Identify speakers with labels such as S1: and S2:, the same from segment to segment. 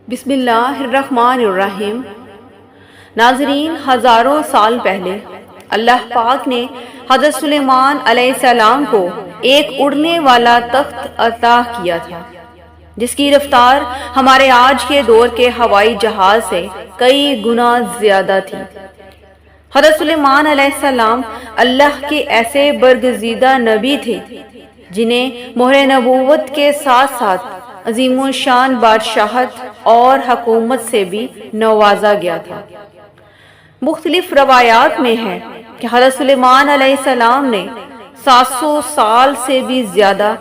S1: بسم اللہ الرحمن الرحیم۔ ناظرین، ہزاروں سال پہلے اللہ پاک نے حضرت سلیمان علیہ السلام کو ایک اڑنے والا تخت عطا کیا تھا جس کی رفتار ہمارے آج کے دور کے ہوائی جہاز سے کئی گنا زیادہ تھی۔ حضرت سلیمان علیہ السلام اللہ کے ایسے برگزیدہ نبی تھے جنہیں مہر نبوت کے ساتھ ساتھ عظیم الشان بادشاہت اور حکومت سے بھی نوازا گیا تھا۔ مختلف روایات میں ہے کہ حضرت سلیمان علیہ السلام نے 700 سال سے بھی زیادہ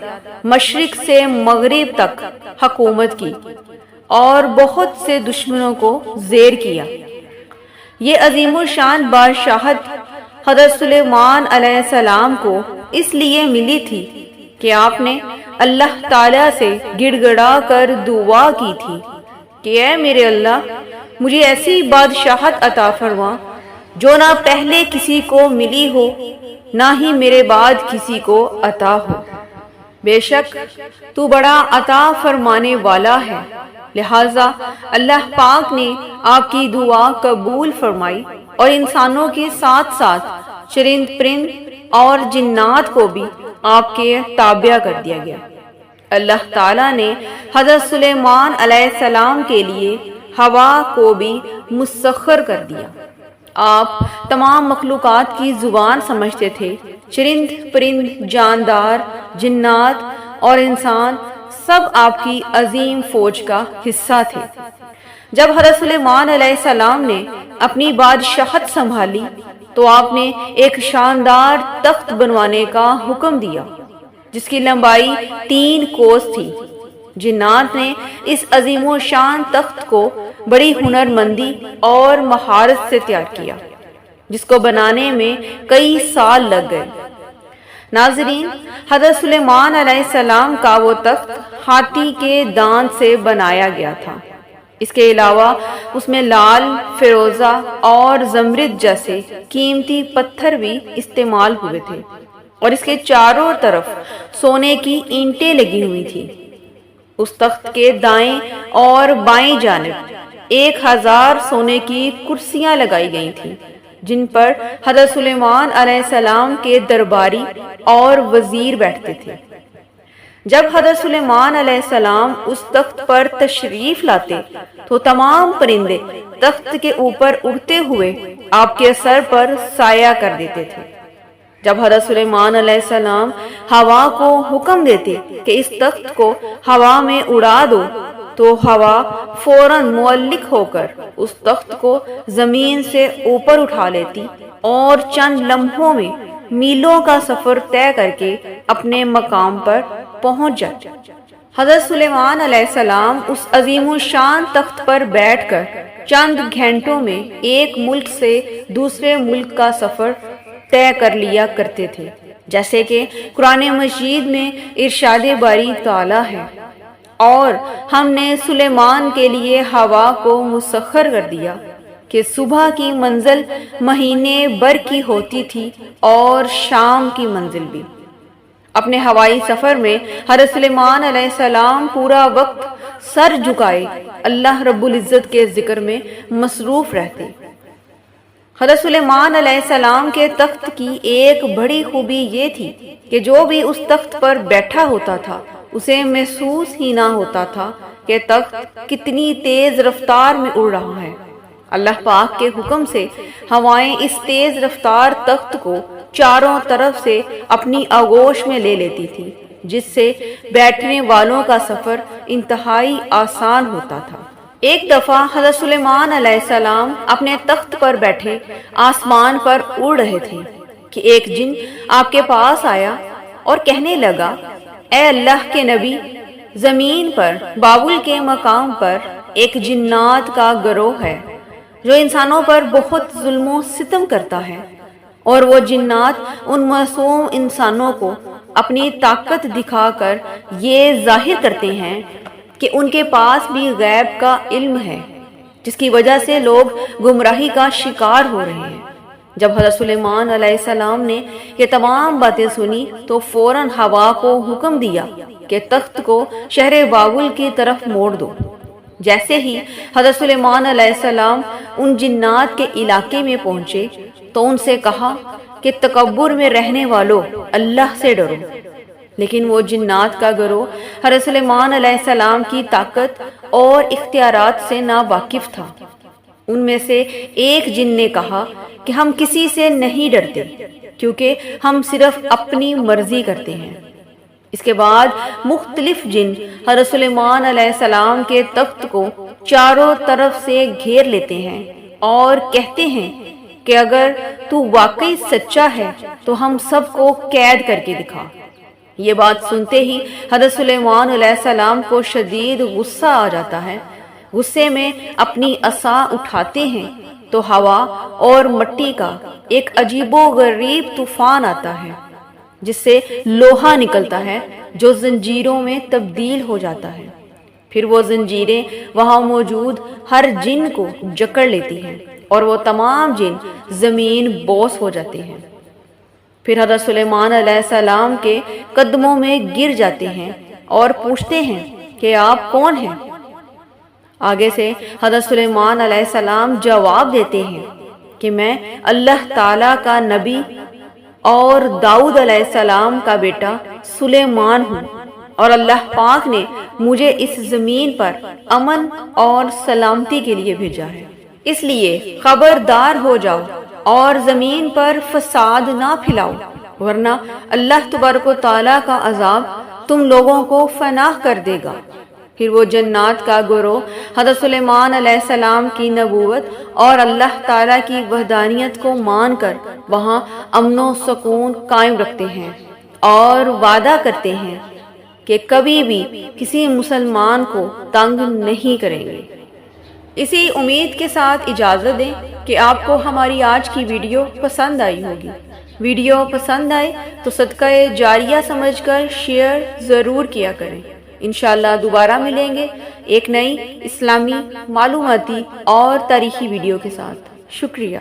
S1: مشرق سے مغرب تک حکومت کی اور بہت سے دشمنوں کو زیر کیا۔ یہ عظیم الشان بادشاہت حضرت سلیمان علیہ السلام کو اس لیے ملی تھی کہ آپ نے اللہ تعالیٰ سے گڑ گڑا کر دعا کی تھی کہ اے میرے اللہ، مجھے ایسی بادشاہت عطا فرما جو نہ پہلے کسی کو ملی ہو نہ ہی میرے بعد کسی کو عطا ہو۔ بے شک تو بڑا عطا فرمانے والا ہے۔ لہٰذا اللہ پاک نے آپ کی دعا قبول فرمائی اور انسانوں کے ساتھ ساتھ چرند پرند اور جنات کو بھی آپ کے تابع کر دیا گیا۔ اللہ تعالیٰ نے حضرت سلیمان علیہ السلام کے لیے ہوا کو بھی مسخر کر دیا۔ آپ تمام مخلوقات کی زبان سمجھتے تھے۔ چرند پرند، جاندار، جنات اور انسان سب آپ کی عظیم فوج کا حصہ تھے۔ جب حضرت سلیمان علیہ السلام نے اپنی بادشاہت سنبھالی تو آپ نے ایک شاندار تخت بنوانے کا حکم دیا جس کی لمبائی 3 کوس تھی۔ جنات نے اس عظیم و شان تخت کو بڑی ہنرمندی اور مہارت سے تیار کیا جس کو بنانے میں کئی سال لگ گئے۔ ناظرین، حضرت سلیمان علیہ السلام کا وہ تخت ہاتھی کے دانت سے بنایا گیا تھا۔ اس کے علاوہ اس میں لال، فیروزہ اور زمرد جیسے قیمتی پتھر بھی استعمال ہوئے تھے اور اس کے چاروں طرف سونے کی اینٹیں لگی ہوئی تھی۔ اس تخت کے دائیں اور بائیں جانب 1000 سونے کی کرسیاں لگائی گئی تھیں جن پر حضرت سلیمان علیہ السلام کے درباری اور وزیر بیٹھتے تھے۔ جب حضرت سلیمان علیہ السلام اس تخت پر تشریف لاتے تو تمام پرندے تخت کے اوپر اڑتے ہوئے آپ کے سر پر سایہ کر دیتے تھے۔ جب حضرت سلیمان علیہ السلام ہوا کو حکم دیتے کہ اس تخت کو ہوا میں اڑا دو تو ہوا فوراً معلق ہو کر اس تخت کو زمین سے اوپر اٹھا لیتی اور چند لمحوں میں میلوں کا سفر طے کر کے اپنے مقام پر پہنچ جاتے۔ حضرت سلیمان علیہ السلام اس عظیم الشان تخت پر بیٹھ کر چند گھنٹوں میں ایک ملک سے دوسرے ملک کا سفر طے کر لیا کرتے تھے، جیسے کہ قرآن مجید میں ارشاد باری تعالیٰ ہے، اور ہم نے سلیمان کے لیے ہوا کو مسخر کر دیا کہ صبح کی منزل مہینے بھر کی ہوتی تھی اور شام کی منزل بھی۔ اپنے ہوائی سفر میں حضرت سلیمان علیہ السلام پورا وقت سر جھکائے اللہ رب العزت کے ذکر میں مصروف رہتے۔ حضرت سلیمان علیہ السلام کے تخت کی ایک بڑی خوبی یہ تھی کہ جو بھی اس تخت پر بیٹھا ہوتا تھا اسے محسوس ہی نہ ہوتا تھا کہ تخت کتنی تیز رفتار میں اڑ رہا ہے۔ اللہ پاک کے حکم سے ہوائیں اس تیز رفتار تخت کو چاروں طرف سے اپنی آغوش میں لے لیتی تھی جس سے بیٹھنے والوں کا سفر انتہائی آسان ہوتا تھا۔ ایک دفعہ حضرت سلیمان علیہ السلام اپنے تخت پر بیٹھے آسمان پر اڑ رہے تھے کہ ایک جن آپ کے پاس آیا اور کہنے لگا، اے اللہ کے نبی، زمین پر بابل کے مقام پر ایک جنات کا گروہ ہے جو انسانوں پر بہت ظلم و ستم کرتا ہے، اور وہ جنات ان معصوم انسانوں کو اپنی طاقت دکھا کر یہ ظاہر کرتے ہیں کہ ان کے پاس بھی غیب کا علم ہے، جس کی وجہ سے لوگ گمراہی کا شکار ہو رہے ہیں۔ جب حضرت سلیمان علیہ السلام نے یہ تمام باتیں سنی تو فوراً ہوا کو حکم دیا کہ تخت کو شہر بابل کی طرف موڑ دو۔ جیسے ہی حضرت سلیمان علیہ السلام ان جنات کے علاقے میں پہنچے تو ان سے کہا کہ تکبر میں رہنے والوں اللہ سے ڈرو، لیکن وہ جنات کا گروہ حضرت سلیمان علیہ السلام کی طاقت اور اختیارات سے ناواقف تھا۔ ان میں سے ایک جن نے کہا کہ ہم کسی سے نہیں ڈرتے کیونکہ ہم صرف اپنی مرضی کرتے ہیں۔ اس کے بعد مختلف جن حضرت سلیمان علیہ السلام کے تخت کو چاروں طرف سے گھیر لیتے ہیں اور کہتے ہیں کہ اگر تو واقعی سچا ہے تو ہم سب کو قید کر کے دکھا۔ یہ بات سنتے ہی حضرت سلیمان علیہ السلام کو شدید غصہ آ جاتا ہے۔ غصے میں اپنی عصا اٹھاتے ہیں تو ہوا اور مٹی کا ایک عجیب و غریب طوفان آتا ہے جس سے لوہا نکلتا ہے جو زنجیروں میں تبدیل ہو جاتا ہے۔ پھر وہ زنجیریں وہاں موجود ہر جن کو جکڑ لیتی ہیں اور وہ تمام جن زمین بوس ہو جاتے ہیں۔ پھر حضرت سلیمان علیہ السلام کے قدموں میں گر جاتے ہیں اور پوچھتے ہیں کہ آپ کون ہیں؟ آگے سے حضرت سلیمان علیہ السلام جواب دیتے ہیں کہ میں اللہ تعالیٰ کا نبی اور داؤد علیہ السلام کا بیٹا سلیمان ہوں، اور اللہ پاک نے مجھے اس زمین پر امن اور سلامتی کے لیے بھیجا ہے، اس لیے خبردار ہو جاؤ اور زمین پر فساد نہ پھیلاؤ، ورنہ اللہ تبارک و تعالیٰ کا عذاب تم لوگوں کو فناہ کر دے گا۔ پھر وہ جنات کا گروہ حضرت سلیمان علیہ السلام کی نبوت اور اللہ تعالیٰ کی وحدانیت کو مان کر وہاں امن و سکون قائم رکھتے ہیں اور وعدہ کرتے ہیں کہ کبھی بھی کسی مسلمان کو تنگ نہیں کریں گے۔ اسی امید کے ساتھ اجازت دیں کہ آپ کو ہماری آج کی ویڈیو پسند آئی ہوگی۔ ویڈیو پسند آئے تو صدقہ جاریہ سمجھ کر شیئر ضرور کیا کریں۔ انشاءاللہ دوبارہ ملیں گے ایک نئی اسلامی معلوماتی اور تاریخی ویڈیو کے ساتھ۔ شکریہ۔